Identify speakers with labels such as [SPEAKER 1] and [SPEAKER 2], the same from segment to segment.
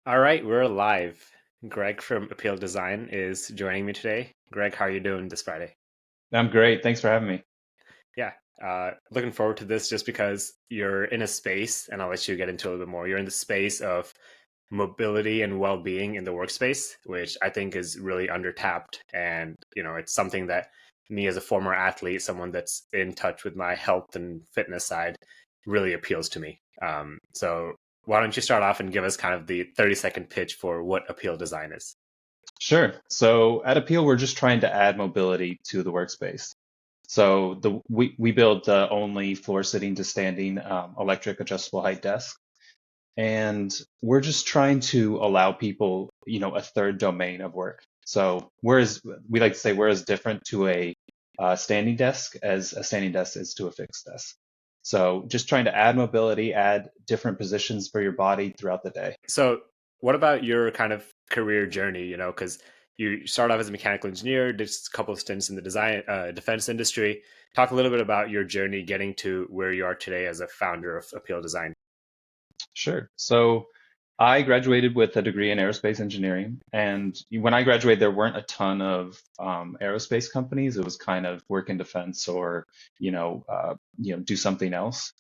[SPEAKER 1] All right, we're live. Greg from Uppeal Design is joining me today. Greg, how are you doing this Friday?
[SPEAKER 2] I'm great. Thanks for having me.
[SPEAKER 1] Yeah, looking forward to this just because you're in a space, and I'll let you get into a little bit more. You're in the space of mobility and well-being in the workspace, which I think is really undertapped. And, it's something that me as a former athlete, someone that's in touch with my health and fitness side, really appeals to me. So why don't you start off and give us kind of the 30-second pitch for what Appeal Design is?
[SPEAKER 2] Sure. So at Uppeal, we're just trying to add mobility to the workspace. So we build the only floor sitting to standing electric adjustable height desk, and we're just trying to allow people, a third domain of work. So whereas we like to say we're as different to a standing desk as a standing desk is to a fixed desk. So just trying to add mobility, add different positions for your body throughout the day.
[SPEAKER 1] So, what about your kind of career journey? Because you started off as a mechanical engineer, did a couple of stints in the design defense industry. Talk a little bit about your journey getting to where you are today as a founder of Appeal Design.
[SPEAKER 2] Sure. So I graduated with a degree in aerospace engineering, and when I graduated, there weren't a ton of aerospace companies. It was kind of work in defense or do something else.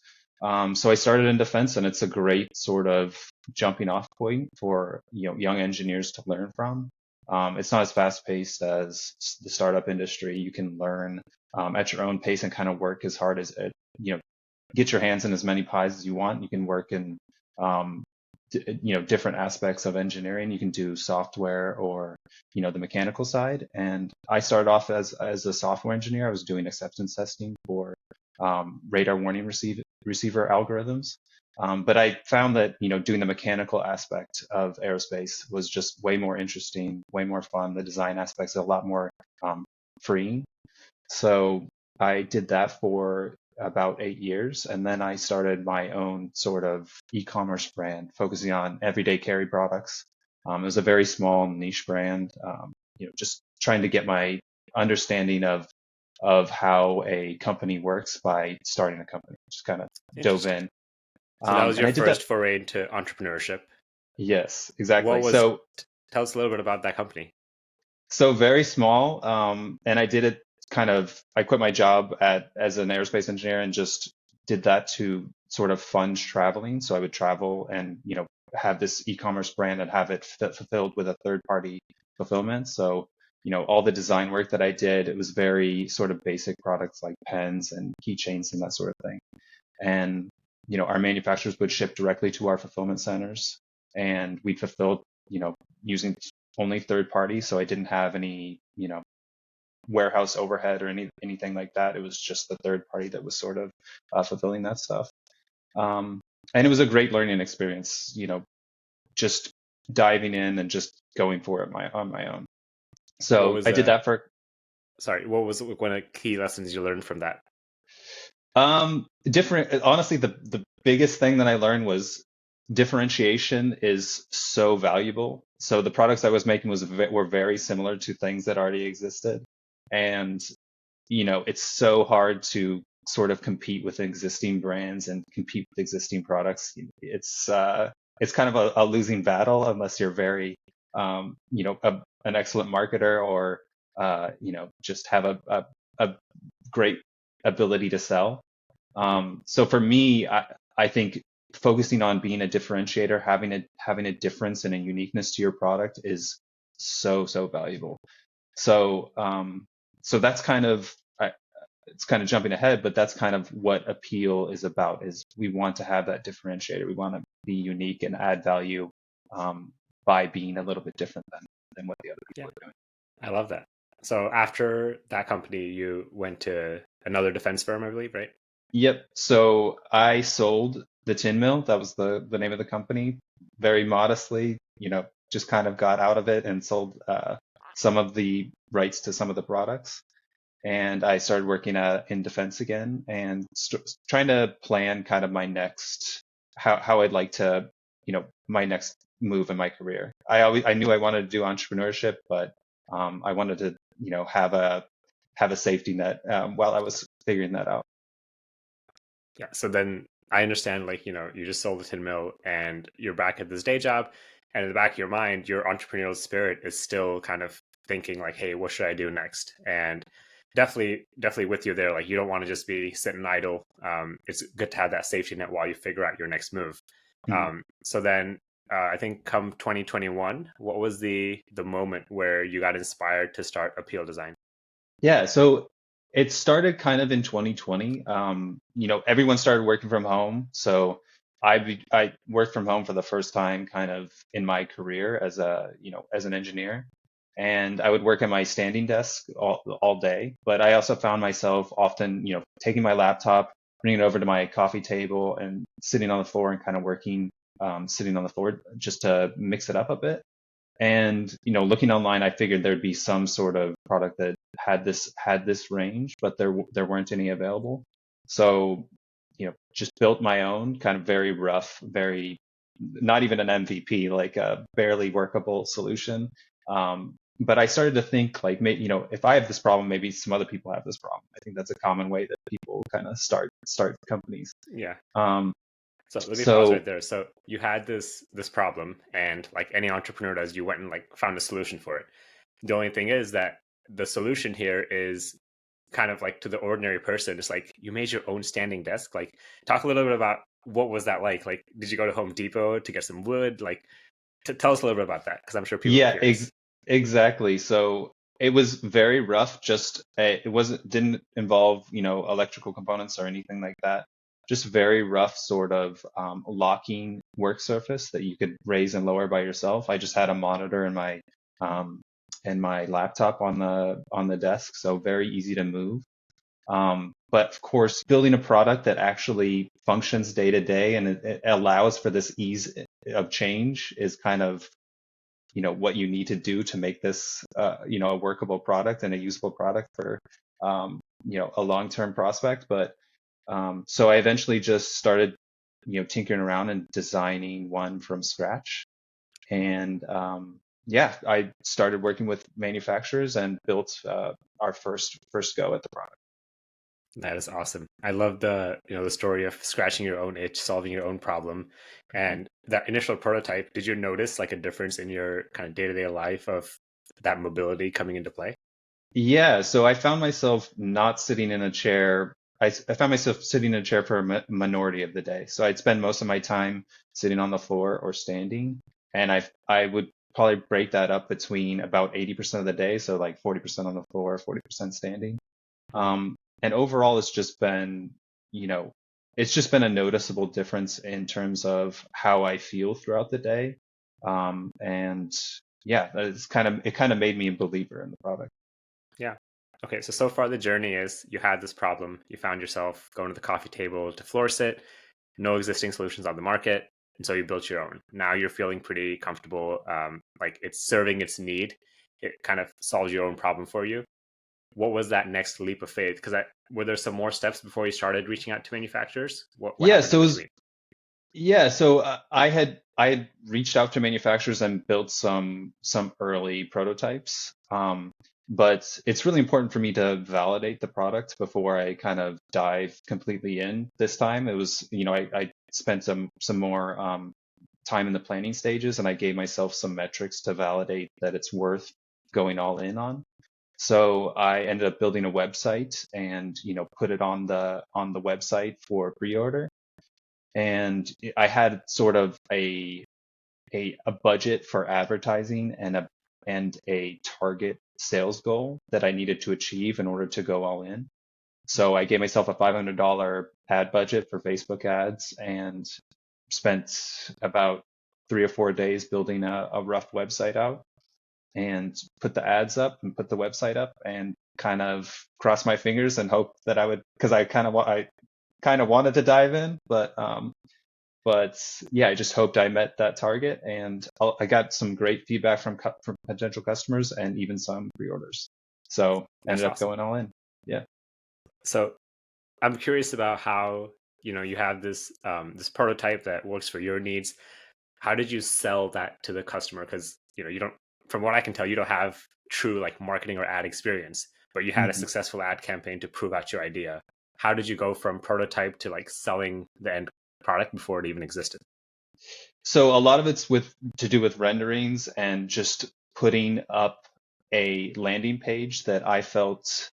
[SPEAKER 2] So I started in defense, and it's a great sort of jumping off point for young engineers to learn from. It's not as fast paced as the startup industry. You can learn at your own pace and kind of work as hard as it, get your hands in as many pies as you want. You can work in um, different aspects of engineering. You can do software or the mechanical side. And I started off as a software engineer. I was doing acceptance testing for radar warning receiver algorithms. But I found that doing the mechanical aspect of aerospace was just way more interesting, way more fun. The design aspects are a lot more um, freeing. So I did that for about 8 years, and then I started my own sort of e-commerce brand focusing on everyday carry products. It was a very small niche brand, just trying to get my understanding of how a company works by starting a company. Just kind of dove
[SPEAKER 1] Interesting.
[SPEAKER 2] in,
[SPEAKER 1] So that was
[SPEAKER 2] and
[SPEAKER 1] your
[SPEAKER 2] I did that.
[SPEAKER 1] first foray into entrepreneurship.
[SPEAKER 2] Yes,
[SPEAKER 1] What
[SPEAKER 2] exactly.
[SPEAKER 1] was?
[SPEAKER 2] So
[SPEAKER 1] Tell us a little bit about that company.
[SPEAKER 2] very small, and I did it kind of. I quit my job at as an aerospace engineer and just did that to sort of fund traveling. So I would travel and have this e-commerce brand and have it fulfilled with a third-party fulfillment. So all the design work that I did, it was very sort of basic products like pens and keychains and that sort of thing. And our manufacturers would ship directly to our fulfillment centers, and we fulfilled using only third parties, so I didn't have any warehouse overhead or anything like that. It was just the third party that was sort of fulfilling that stuff. um, and it was a great learning experience, just diving in and just going for it on my own.
[SPEAKER 1] What
[SPEAKER 2] So
[SPEAKER 1] was
[SPEAKER 2] I did that for
[SPEAKER 1] what was one of the key lessons you learned from that?
[SPEAKER 2] different. Honestly, the biggest thing that I learned was differentiation is so valuable. So the products I was making were very similar to things that already existed, and it's so hard to sort of compete with existing brands and compete with existing products. It's kind of a losing battle unless you're very an excellent marketer or just have a great ability to sell. So for me, I think focusing on being a differentiator, having a difference and a uniqueness to your product is so valuable. So so that's kind of it's kind of jumping ahead, but that's kind of what Appeal is about. Is we want to have that differentiator. We want to be unique and add value by being a little bit different than what the other
[SPEAKER 1] Yeah,
[SPEAKER 2] people are doing.
[SPEAKER 1] I love that. So after that company, you went to another defense firm, I believe, right?
[SPEAKER 2] Yep. So I sold the tin mill. That was the name of the company. Very modestly, just kind of got out of it and sold some of the rights to some of the products. And I started working in defense again and trying to plan kind of my next how I'd like to, my next move in my career. I knew I wanted to do entrepreneurship, but I wanted to, have a safety net while I was figuring that out.
[SPEAKER 1] Yeah. So then I understand, like, you just sold the tin mill and you're back at this day job. And in the back of your mind, your entrepreneurial spirit is still kind of thinking like, hey, what should I do next? And definitely with you there. Like you don't want to just be sitting idle. It's good to have that safety net while you figure out your next move.
[SPEAKER 2] Mhm.
[SPEAKER 1] So then I think come 2021, what was the moment where you got inspired to start Uppeal Design?
[SPEAKER 2] Yeah, so it started kind of in 2020. Everyone started working from home, so I worked from home for the first time kind of in my career as as an engineer. And I would work at my standing desk all day, but I also found myself often, taking my laptop, bringing it over to my coffee table and sitting on the floor and kind of working, sitting on the floor just to mix it up a bit. And looking online, I figured there'd be some sort of product that had this range, but there weren't any available. So, just built my own kind of very rough, very not even an MVP, like a barely workable solution. But I started to think like, if I have this problem, maybe some other people have this problem. I think that's a common way that people kind of start companies.
[SPEAKER 1] Yeah.
[SPEAKER 2] Um,
[SPEAKER 1] So let me pause
[SPEAKER 2] so
[SPEAKER 1] right there. So you had this problem, and like any entrepreneur does, you went and like found a solution for it. The only thing is that the solution here is kind of like to the ordinary person. It's like you made your own standing desk. Like talk a little bit about what was that like? Like did you go to Home Depot to get some wood? Like tell us a little bit about that because I'm sure people are
[SPEAKER 2] Yeah,
[SPEAKER 1] curious.
[SPEAKER 2] exactly. So it was very rough. Just it didn't involve, electrical components or anything like that. Just very rough sort of locking work surface that you could raise and lower by yourself. I just had a monitor um, and my laptop on the desk, so very easy to move. But of course, building a product that actually functions day to day and it allows for this ease of change is kind of what you need to do to make this a workable product and a usable product for a long-term prospect. But so I eventually just started tinkering around and designing one from scratch. And yeah, I started working with manufacturers and built our first go at the product.
[SPEAKER 1] That is awesome. I love the story of scratching your own itch, solving your own problem. And that initial prototype, did you notice like a difference in your kind of day-to-day life of that mobility coming into play?
[SPEAKER 2] Yeah, so I found myself not sitting in a chair. I found myself sitting in a chair for a minority of the day. So I'd spend most of my time sitting on the floor or standing, and I would probably break that up between about 80% of the day, so like 40% on the floor, 40% standing. And overall, you know, it's just been a noticeable difference in terms of how I feel throughout the day. And yeah, it kind of made me a believer in the product.
[SPEAKER 1] Yeah. Okay, so far the journey is you had this problem, you found yourself going to the coffee table to floor sit, no existing solutions on the market, and so you built your own. Now you're feeling pretty comfortable, like it's serving its need. It kind of solves your own problem for you. What was that next leap of faith? Because were there some more steps before you started reaching out to manufacturers? What
[SPEAKER 2] Yeah,
[SPEAKER 1] happened
[SPEAKER 2] so
[SPEAKER 1] in
[SPEAKER 2] it was
[SPEAKER 1] between?
[SPEAKER 2] Yeah, so I had reached out to manufacturers and built some early prototypes. But it's really important for me to validate the product before I kind of dive completely in this time. It was, I spent some more time in the planning stages and I gave myself some metrics to validate that it's worth going all in on. So I ended up building a website and, put it on the website for pre-order, and I had sort of a budget for advertising and a target sales goal that I needed to achieve in order to go all in. So I gave myself a $500 ad budget for Facebook ads and spent about 3 or 4 days building a rough website out and put the ads up and put the website up and kind of cross my fingers and hope that I would, because I kind of wanted to dive in, but yeah, I just hoped I met that target, and I got some great feedback from potential customers and even some pre-orders. So
[SPEAKER 1] That's
[SPEAKER 2] ended up
[SPEAKER 1] awesome.
[SPEAKER 2] going all in. Yeah.
[SPEAKER 1] So I'm curious about how you have this prototype that works for your needs. How did you sell that to the customer? Because you don't, from what I can tell, you don't have true like marketing or ad experience, but you had a
[SPEAKER 2] Mhm.
[SPEAKER 1] successful ad campaign to prove out your idea. How did you go from prototype to like selling the end product before it even existed?
[SPEAKER 2] So a lot of it's with to do with renderings and just putting up a landing page that I felt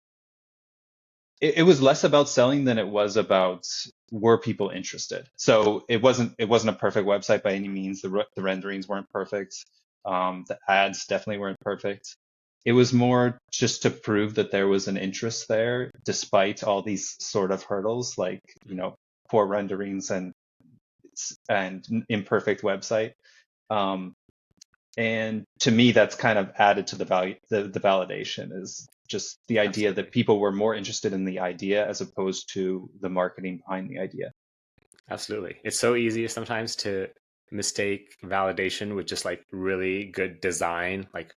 [SPEAKER 2] it was less about selling than it was about were people interested. So it wasn't a perfect website by any means. The renderings weren't perfect. The ads definitely weren't perfect. It was more just to prove that there was an interest there, despite all these sort of hurdles, like poor renderings and imperfect website. Um, and to me, that's kind of added to the value, the validation is just the idea that
[SPEAKER 1] Absolutely.
[SPEAKER 2] people were more interested in the idea as opposed to the marketing behind the idea.
[SPEAKER 1] Absolutely. It's so easy sometimes to mistake validation with just like really good design, like,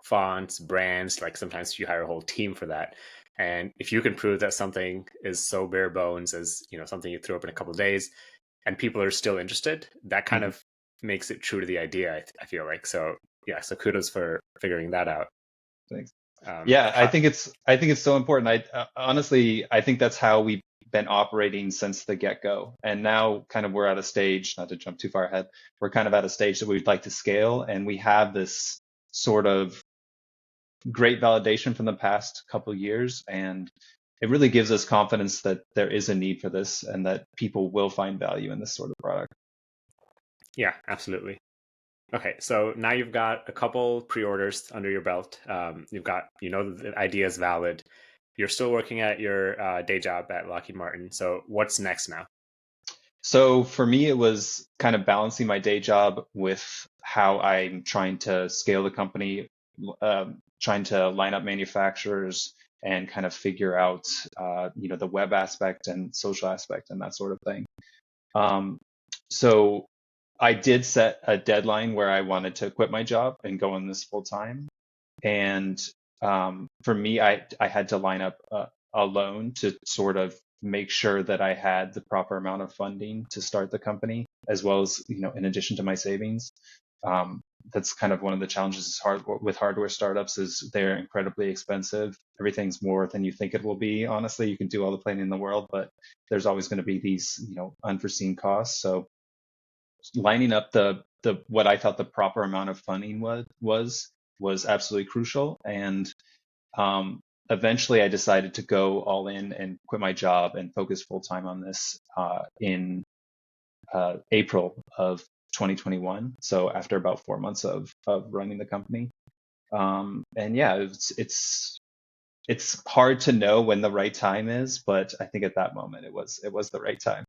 [SPEAKER 1] fonts, brands, like sometimes you hire a whole team for that. And if you can prove that something is so bare bones as, something you threw up in a couple of days and people are still interested, that kind
[SPEAKER 2] Mhm.
[SPEAKER 1] of makes it true to the idea, I feel like. So, yeah, so kudos for figuring that out.
[SPEAKER 2] Thanks.
[SPEAKER 1] Um,
[SPEAKER 2] Yeah,
[SPEAKER 1] how,
[SPEAKER 2] I think it's so important. Honestly, I think that's how we've been operating since the get-go. And now kind of we're at a stage, not to jump too far ahead, we're kind of at a stage that we'd like to scale, and we have this sort of great validation from the past couple years, and it really gives us confidence that there is a need for this and that people will find value in this sort of product.
[SPEAKER 1] yeah, absolutely. Okay, so now you've got a couple pre-orders under your belt. You've got, the idea is valid. You're still working at your day job at Lockheed Martin. So what's next now?
[SPEAKER 2] So for me, it was kind of balancing my day job with how I'm trying to scale the company, trying to line up manufacturers and kind of figure out, the web aspect and social aspect and that sort of thing. Um, so I did set a deadline where I wanted to quit my job and go on this full time. And for me, I had to line up a loan to sort of make sure that I had the proper amount of funding to start the company, as well as in addition to my savings. Um, that's kind of one of the challenges with hardware startups is they're incredibly expensive. Everything's more than you think it will be. Honestly, you can do all the planning in the world, but there's always going to be these unforeseen costs. So lining up the what I thought the proper amount of funding was absolutely crucial. And um, eventually, I decided to go all in and quit my job and focus full time on this in April of 2021. So after about 4 months of running the company, and yeah, it's hard to know when the right time is, but I think at that moment it was the right time.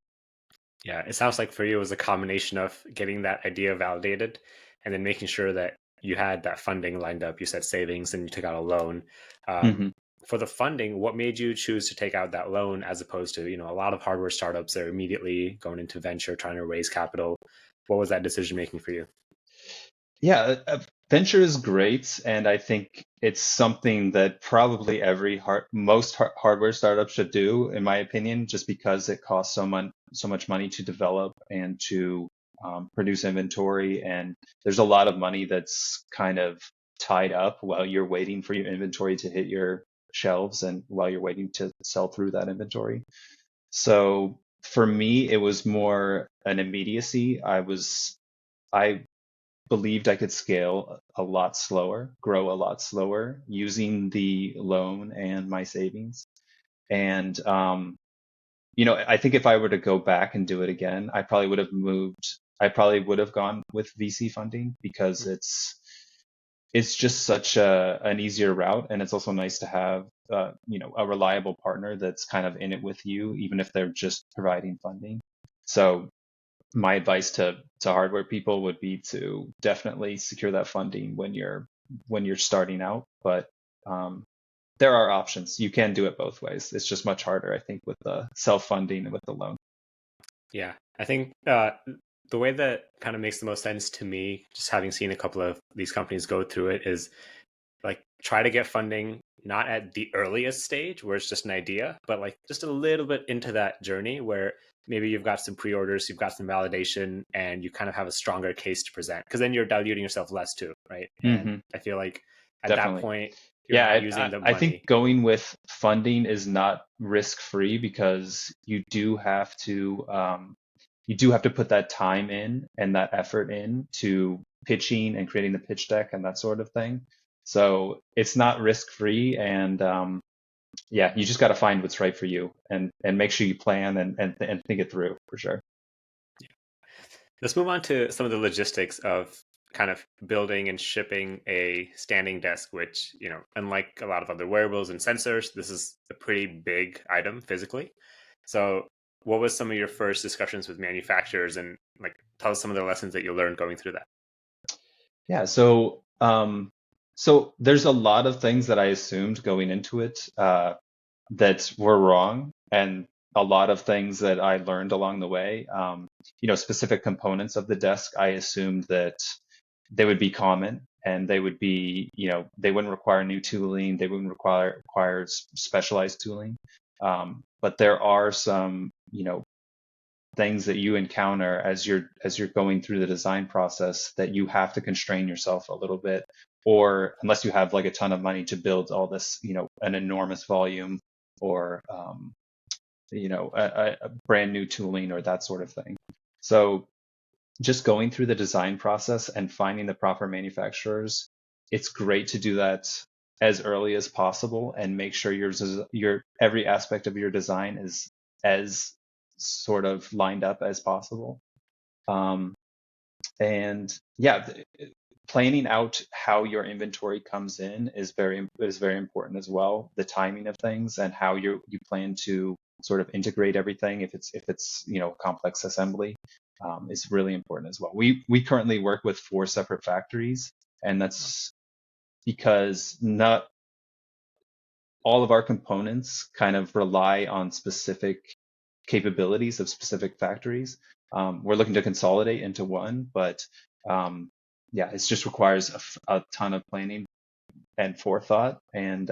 [SPEAKER 1] Yeah, it sounds like for you it was a combination of getting that idea validated and then making sure that you had that funding lined up. You said savings and you took out a loan. Um,
[SPEAKER 2] Mhm.
[SPEAKER 1] for the funding, what made you choose to take out that loan as opposed to, a lot of hardware startups are immediately going into venture, trying to raise capital. What was that decision making for you?
[SPEAKER 2] Yeah, venture is great, and I think it's something that probably most hardware startup should do, in my opinion, just because it costs so much money to develop and to produce inventory, and there's a lot of money that's kind of tied up while you're waiting for your inventory to hit your shelves and while you're waiting to sell through that inventory. So for me, it was more an immediacy. I believed I could scale a lot slower, grow a lot slower using the loan and my savings. And I think if I were to go back and do it again, I probably would have moved. I probably would have gone with VC funding because it's just such an easier route, and it's also nice to have a reliable partner that's kind of in it with you, even if they're just providing funding. So my advice to hardware people would be to definitely secure that funding when you're starting out. But um, there are options. You can do it both ways. It's just much harder, I think, with the self-funding and with the loan.
[SPEAKER 1] Yeah, I think the way that kind of makes the most sense to me, just having seen a couple of these companies go through it, is like try to get funding not at the earliest stage where it's just an idea, but like just a little bit into that journey where maybe you've got some pre-orders, you've got some validation, and you kind of have a stronger case to present because then you're diluting yourself less too, right? And
[SPEAKER 2] Hmm.
[SPEAKER 1] I feel like at that
[SPEAKER 2] Definitely.
[SPEAKER 1] point you're
[SPEAKER 2] Yeah,
[SPEAKER 1] not using the
[SPEAKER 2] I think
[SPEAKER 1] money.
[SPEAKER 2] going with funding is not risk-free because you do have to. you do have to put that time in and that effort in to pitching and creating the pitch deck and that sort of thing. So it's not risk free, and yeah, you just got to find what's right for you and make sure you plan and think it through for sure.
[SPEAKER 1] Let's move on to some of the logistics of kind of building and shipping a standing desk, which, unlike a lot of other wearables and sensors, this is a pretty big item physically. So, what was some of your first discussions with manufacturers, and like tell us some of the lessons that you learned going through that?
[SPEAKER 2] Yeah, so there's a lot of things that I assumed going into it that were wrong, and a lot of things that I learned along the way. Specific components of the desk, I assumed that they would be common and they would be, they wouldn't require new tooling, they wouldn't require specialized tooling. But there are some, things that you encounter as you're going through the design process that you have to constrain yourself a little bit, or unless you have like a ton of money to build all this, an enormous volume, or a brand new tooling or that sort of thing. So just going through the design process and finding the proper manufacturers, it's great to do that as early as possible and make sure your every aspect of your design is as sort of lined up as possible. Um, and yeah, planning out how your inventory comes in is very important as well. The timing of things and how you plan to sort of integrate everything, if it's complex assembly, is really important as well. We currently work with 4 separate factories, and that's because not all of our components kind of rely on specific capabilities of specific factories. We're looking to consolidate into one, but um, yeah, it just requires a ton of planning and forethought, and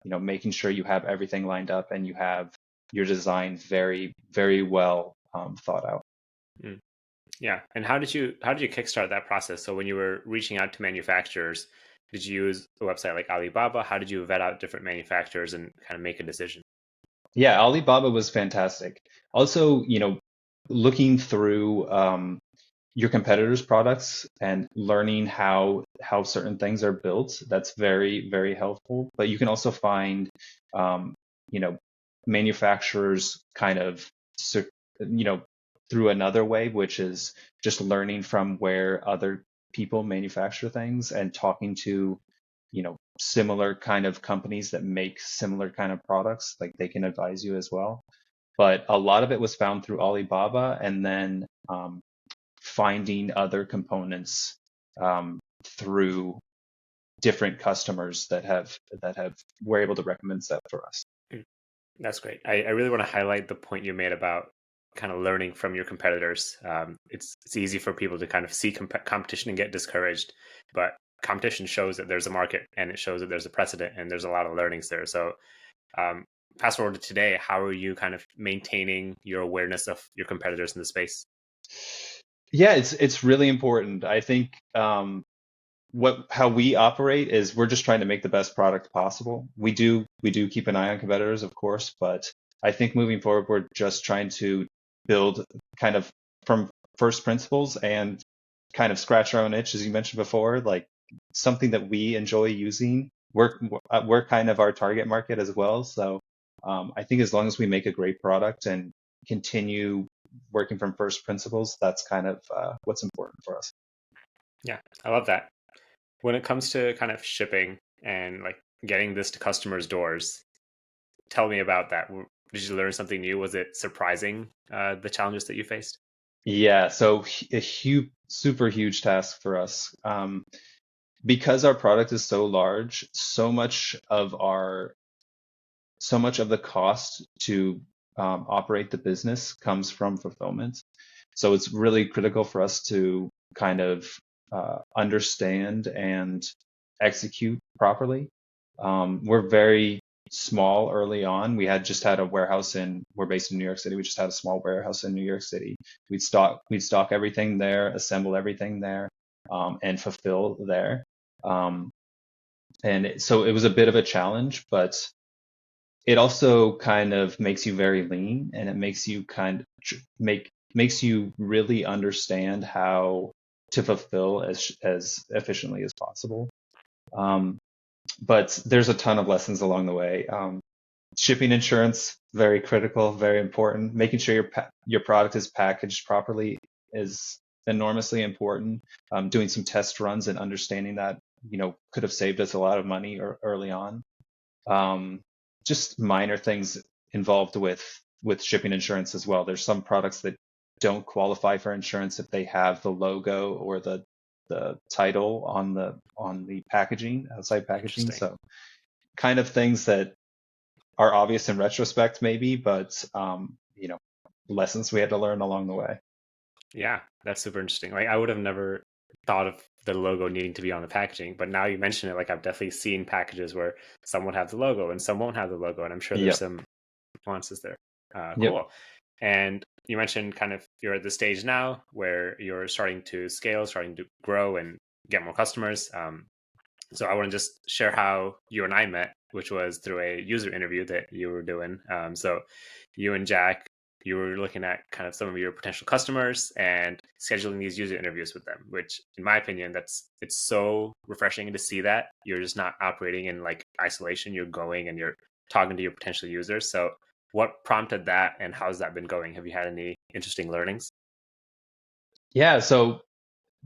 [SPEAKER 2] making sure you have everything lined up and you have your design very, very well thought out.
[SPEAKER 1] Mm. Yeah. And how did you kickstart that process? So when you were reaching out to manufacturers, did you use a website like Alibaba? How did you vet out different manufacturers and kind of make a decision?
[SPEAKER 2] Yeah, Alibaba was fantastic. Also, looking through your competitors' products and learning how certain things are built, that's very, very helpful. But you can also find, um, you know, manufacturers kind of, you know, through another way, which is just learning from where other people manufacture things and talking to, similar kind of companies that make similar kind of products, like they can advise you as well. But a lot of it was found through Alibaba, and then finding other components through different customers that have were able to recommend stuff for us.
[SPEAKER 1] Mm. That's great. I really want to highlight the point you made about kind of learning from your competitors. It's easy for people to kind of see competition and get discouraged, but competition shows that there's a market and it shows that there's a precedent and there's a lot of learnings there. So, um, fast forward to today, how are you kind of maintaining your awareness of your competitors in the space?
[SPEAKER 2] Yeah, it's really important. I think what how we operate is we're just trying to make the best product possible. We do keep an eye on competitors, of course, but I think moving forward, we're just trying to build kind of from first principles and kind of scratch our own itch, as you mentioned before, like something that we enjoy using. We're kind of our target market as well. So I think as long as we make a great product and continue working from first principles, that's kind of what's important for us.
[SPEAKER 1] Yeah, I love that. When it comes to kind of shipping and like getting this to customers' doors, tell me about that. Did you learn something new? Was it surprising, the challenges that you faced?
[SPEAKER 2] Yeah, so a huge, super huge task for us. Because our product is so large, so much of the cost to operate the business comes from fulfillment. So it's really critical for us to kind of understand and execute properly. We're very small early on. We're based in New York City. We just had a small warehouse in New York City. We'd stock everything there, assemble everything there, and fulfill there. Um, so it was a bit of a challenge, but it also kind of makes you very lean, and it makes you kind of make makes you really understand how to fulfill as efficiently as possible. Um, but there's a ton of lessons along the way. Shipping insurance, very critical, very important. Making sure your product is packaged properly is enormously important. Doing some test runs and understanding that, could have saved us a lot of money early on. Um, just minor things involved with shipping insurance as well. There's some products that don't qualify for insurance if they have the logo or the title on the packaging, outside packaging.
[SPEAKER 1] Interesting.
[SPEAKER 2] So kind of things that are obvious in retrospect, maybe, but lessons we had to learn along the way.
[SPEAKER 1] Yeah, that's super interesting. Like I would have never thought of the logo needing to be on the packaging, but now you mention it, like I've definitely seen packages where some would have the logo and some won't have the logo, and I'm sure there's
[SPEAKER 2] Yep.
[SPEAKER 1] some nuances there.
[SPEAKER 2] Yep.
[SPEAKER 1] Cool. And you mentioned kind of you're at the stage now where you're starting to scale, starting to grow and get more customers. So I want to just share how you and I met, which was through a user interview that you were doing. So you and Jack, you were looking at kind of some of your potential customers and scheduling these user interviews with them, which in my opinion, it's so refreshing to see that you're just not operating in like isolation. You're going and you're talking to your potential users. So what prompted that and how's that been going? Have you had any interesting learnings?
[SPEAKER 2] Yeah. So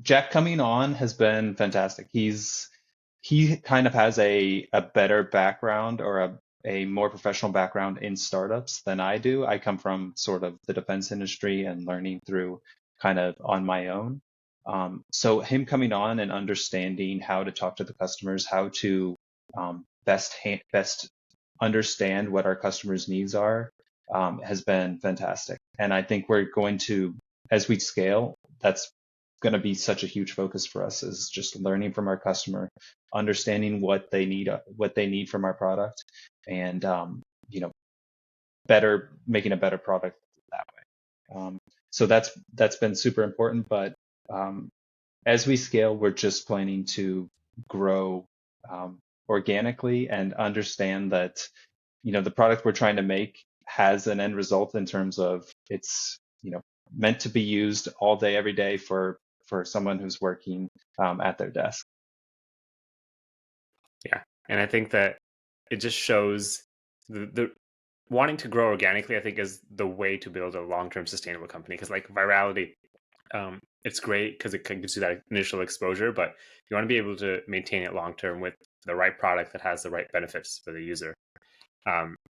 [SPEAKER 2] Jack coming on has been fantastic. He kind of has a better background or a more professional background in startups than I do. I come from sort of the defense industry and learning through kind of on my own. So him coming on and understanding how to talk to the customers, how to best understand what our customers' needs are, has been fantastic. And I think we're going to, as we scale, that's going to be such a huge focus for us is just learning from our customer, understanding what they need from our product, and better making a better product that way. So that's been super important. But um, as we scale, we're just planning to grow organically and understand that the product we're trying to make has an end result in terms of it's meant to be used all day every day for someone who's working at their desk.
[SPEAKER 1] Yeah. And I think that it just shows the wanting to grow organically, I think, is the way to build a long-term sustainable company. Because like virality, it's great because it gives you that initial exposure, but you want to be able to maintain it long-term with the right product that has the right benefits for the user.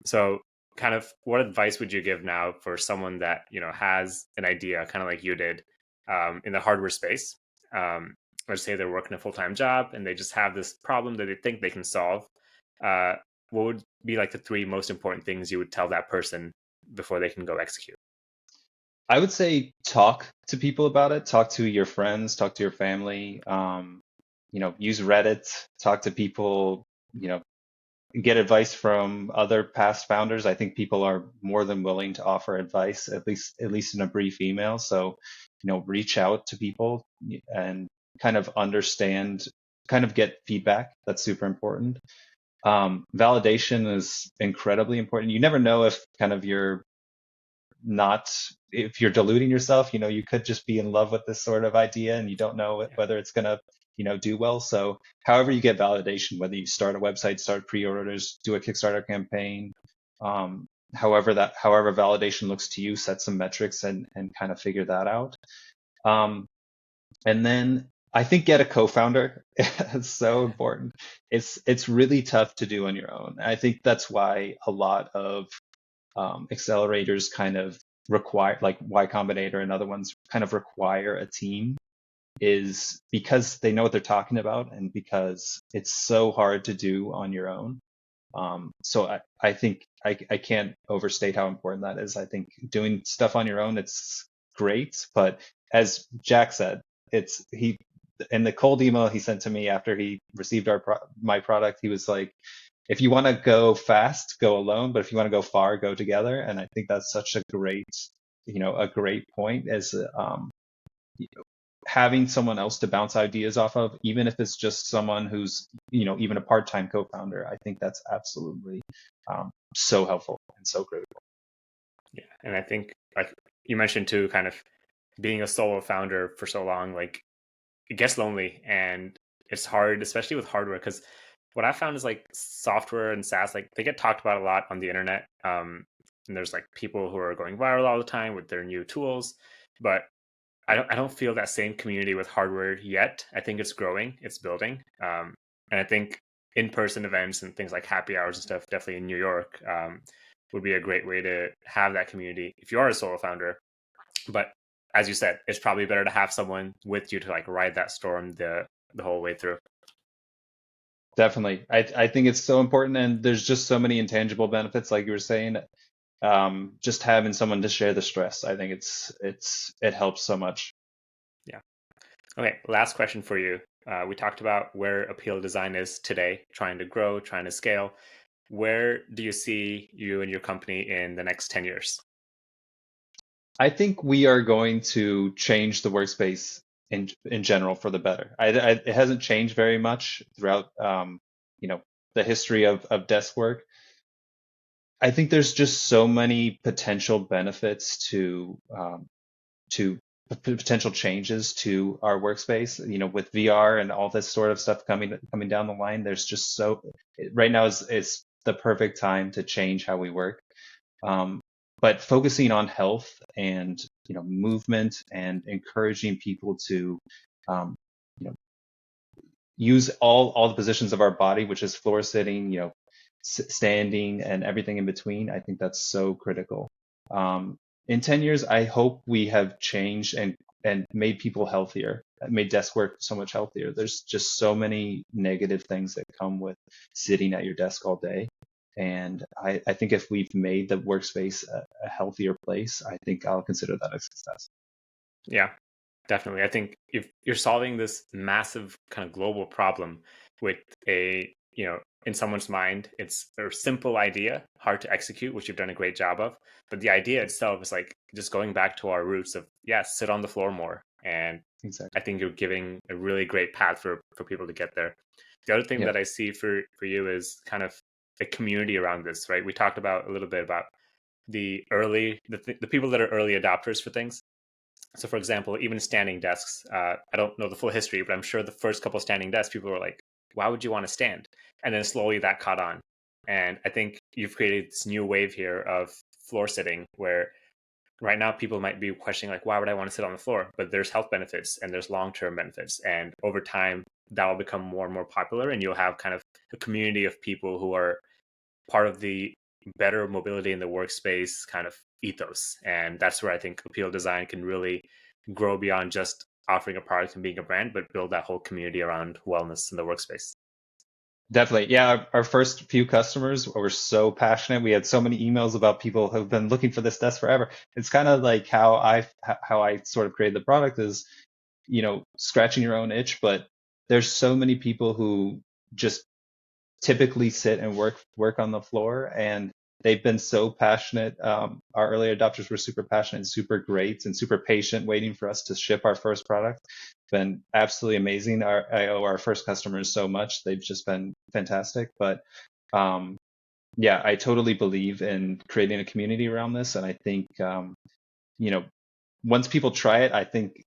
[SPEAKER 1] So kind of what advice would you give now for someone that, has an idea kind of like you did, in the hardware space? Um, let's say they're working a full-time job and they just have this problem that they think they can solve. Uh, what would be like the three most important things you would tell that person before they can go execute?
[SPEAKER 2] I would say talk to people about it, talk to your friends, talk to your family, use Reddit, talk to people, get advice from other past founders. I think people are more than willing to offer advice, at least in a brief email. So, reach out to people and kind of understand, kind of get feedback. That's super important. Validation is incredibly important. You never know if kind of you're not if you're deluding yourself. You could just be in love with this sort of idea and you don't know
[SPEAKER 1] Yeah.
[SPEAKER 2] whether it's going to do well. So however you get validation, whether you start a website, start pre-orders, do a Kickstarter campaign, however validation looks to you, set some metrics and kind of figure that out. And then I think get a co-founder. It's so important. It's really tough to do on your own. I think that's why a lot of accelerators kind of require, like Y Combinator and other ones, kind of require a team, is because they know what they're talking about and because it's so hard to do on your own. So I think I can't overstate how important that is. I think doing stuff on your own, it's great, but as Jack said, it's he in the cold email he sent to me after he received my product, he was like, if you want to go fast, go alone, but if you want to go far, go together. And I think that's such a great point, as having someone else to bounce ideas off of, even if it's just someone who's, even a part-time co-founder. I think that's absolutely so helpful and so critical.
[SPEAKER 1] Yeah. And I think like you mentioned too, kind of being a solo founder for so long, like it gets lonely and it's hard, especially with hardware. Because what I found is like software and SaaS, like they get talked about a lot on the internet. And there's like people who are going viral all the time with their new tools, but I don't feel that same community with hardware yet. I think it's growing, it's building, and I think in-person events and things like happy hours and stuff, definitely in New York, would be a great way to have that community if you are a solo founder. But as you said, it's probably better to have someone with you to like ride that storm the whole way through.
[SPEAKER 2] Definitely. I think it's so important, and there's just so many intangible benefits, like you were saying. Just having someone to share the stress, I think it helps so much.
[SPEAKER 1] Yeah. Okay. Last question for you. We talked about where Appeal Design is today, trying to grow, trying to scale. Where do you see you and your company in the next 10 years?
[SPEAKER 2] I think we are going to change the workspace in general for the better. It hasn't changed very much throughout you know the history of desk work. I think there's just so many potential benefits to potential changes to our workspace. With VR and all this sort of stuff coming down the line, there's just right now is the perfect time to change how we work. Um, but focusing on health and movement and encouraging people to um, you know use all the positions of our body, which is floor sitting, standing, and everything in between. I think that's so critical. In 10 years, I hope we have changed and made people healthier, made desk work so much healthier. There's just so many negative things that come with sitting at your desk all day. And I think if we've made the workspace a healthier place, I think I'll consider that a success.
[SPEAKER 1] Yeah, definitely. I think if you're solving this massive kind of global problem with in someone's mind, it's a simple idea, hard to execute, which you've done a great job of. But the idea itself is like just going back to our roots of, yes, sit on the floor more. And I
[SPEAKER 2] Exactly.
[SPEAKER 1] think you're giving a really great path for people to get there. The other thing
[SPEAKER 2] Yeah.
[SPEAKER 1] that I see for you is kind of a community around this, right? We talked about a little bit about the people that are early adopters for things. So, for example, even standing desks, I don't know the full history, but I'm sure the first couple standing desks, people were like, why would you want to stand? And then slowly that caught on. And I think you've created this new wave here of floor sitting where right now people might be questioning, like, why would I want to sit on the floor? But there's health benefits and there's long term benefits. And over time, that will become more and more popular. And you'll have kind of a community of people who are part of the better mobility in the workspace kind of ethos. And that's where I think Appeal Design can really grow beyond just offering a product and being a brand, but build that whole community around wellness in the workspace.
[SPEAKER 2] Definitely. Yeah, our first few customers were so passionate. We had so many emails about people who've been looking for this desk forever. It's kind of like how I sort of created the product is, scratching your own itch, but there's so many people who just typically sit and work on the floor, and they've been so passionate. Our early adopters were super passionate and super great and super patient, waiting for us to ship our first product. Been absolutely amazing. I owe our first customers so much. They've just been fantastic. But yeah, I totally believe in creating a community around this, and I think you know once people try it, I think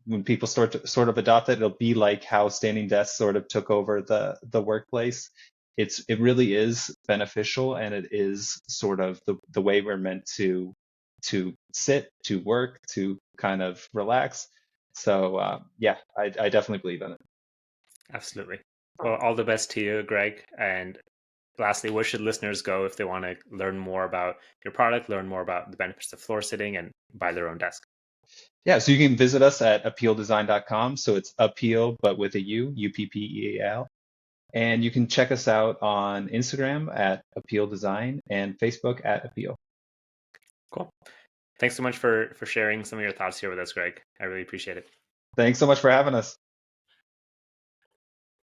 [SPEAKER 2] when people start to sort of adopt it, it'll be like how standing desks sort of took over the workplace. It really is beneficial, and it is sort of the way we're meant to sit, to work, to kind of relax. So yeah, I definitely believe in it.
[SPEAKER 1] Absolutely. Well, all the best to you, Greg. And lastly, where should listeners go if they want to learn more about your product, learn more about the benefits of floor sitting, and buy their own desk?
[SPEAKER 2] Yeah, so you can visit us at uppealdesign.com. So it's Uppeal, but with a U, Uppeal. And you can check us out on Instagram at Appeal Design and Facebook at Appeal.
[SPEAKER 1] Cool. Thanks so much for sharing some of your thoughts here with us, Greg. I really appreciate it.
[SPEAKER 2] Thanks so much for having us.